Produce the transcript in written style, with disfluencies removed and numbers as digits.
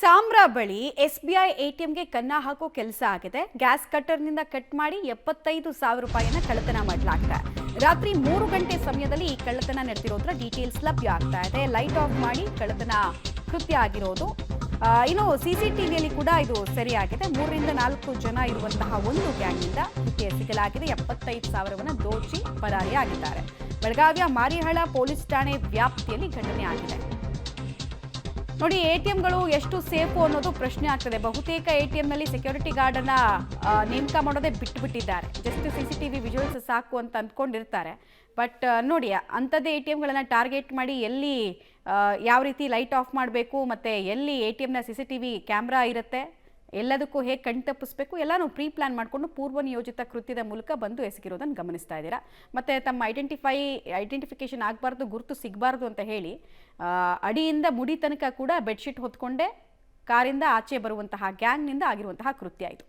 ಸಾಮ್ರಾ ಬಳಿ SBI ATMಗೆ ಕನ್ನ ಹಾಕೋ ಕೆಲಸ ಆಗಿದೆ. ಗ್ಯಾಸ್ ಕಟ್ಟರ್ನಿಂದ ಕಟ್ ಮಾಡಿ 75,000 ರೂಪಾಯಿಯನ್ನ ಕಳ್ಳತನ ಮಾಡಲಾಗಿದೆ. ರಾತ್ರಿ 3 ಗಂಟೆ ಸಮಯದಲ್ಲಿ ಈ ಕಳ್ಳತನ ನಡೆದಿರೋದ್ರ ಡೀಟೇಲ್ಸ್ ಲಭ್ಯ ಆಗ್ತಾ ಇದೆ. ಲೈಟ್ ಆಫ್ ಮಾಡಿ ಕಳ್ಳತನ ಕೃತ್ಯ ಆಗಿರೋದು. ಇನ್ನು CCTVಯಲ್ಲಿ ಕೂಡ ಇದು ಸರಿಯಾಗಿದೆ. 3 ರಿಂದ 4 ಜನ ಇರುವಂತಹ ಒಂದು ಗ್ಯಾಂಗ್ನಿಂದ ಕೃತ್ಯ ಸಿಗಲಾಗಿದೆ. 75,000ವನ್ನ ದೋಚಿ ಪರಾರಿಯಾಗಿದ್ದಾರೆ. ಬೆಳಗಾವಿಯ ಮಾರಿಹಳ್ಳ ಪೊಲೀಸ್ ಠಾಣೆ ವ್ಯಾಪ್ತಿಯಲ್ಲಿ ಘಟನೆ ಆಗಿದೆ. ನೋಡಿ, ATMಗಳು ಎಷ್ಟು ಸೇಫು ಅನ್ನೋದು ಪ್ರಶ್ನೆ ಆಗ್ತದೆ. ಬಹುತೇಕ ATMನಲ್ಲಿ ಸೆಕ್ಯೂರಿಟಿ ಗಾರ್ಡ್ ಅನ್ನ ನೇಮಕ ಮಾಡೋದೇ ಬಿಟ್ಟಿದ್ದಾರೆ. ಜಸ್ಟ್ CCTV ವಿಜುವಲ್ಸ್ ಸಾಕು ಅಂತ ಅಂದ್ಕೊಂಡಿರ್ತಾರೆ. ಬಟ್ ನೋಡಿ, ಅಂಥದ್ದೇ ATMಗಳನ್ನ ಟಾರ್ಗೆಟ್ ಮಾಡಿ ಎಲ್ಲಿ ಯಾವ ರೀತಿ ಲೈಟ್ ಆಫ್ ಮಾಡಬೇಕು ಮತ್ತು ಎಲ್ಲಿ ATMನ CCTV ಕ್ಯಾಮ್ರಾ ಇರುತ್ತೆ, ಎಲ್ಲದಕ್ಕೂ ಹೇಗೆ ಕಣ್ತಪ್ಪಿಸ್ಬೇಕು ಎಲ್ಲನೂ ಪ್ರೀ ಪ್ಲಾನ್ ಮಾಡಿಕೊಂಡು ಪೂರ್ವ ನಿಯೋಜಿತ ಕೃತ್ಯದ ಮೂಲಕ ಬಂದು ಎಸಗಿರೋದನ್ನು ಗಮನಿಸ್ತಾ ಇದ್ದೀರಾ. ಮತ್ತು ತಮ್ಮ ಐಡೆಂಟಿಫಿಕೇಶನ್ ಆಗಬಾರ್ದು, ಗುರುತು ಸಿಗಬಾರ್ದು ಅಂತ ಹೇಳಿ ಅಡಿಯಿಂದ ಮುಡಿ ತನಕ ಕೂಡ ಬೆಡ್ಶೀಟ್ ಹೊತ್ಕೊಂಡೇ ಕಾರಿಂದ ಆಚೆ ಬರುವಂತಹ ಗ್ಯಾಂಗ್ನಿಂದ ಆಗಿರುವಂತಹ ಕೃತ್ಯ ಇದು.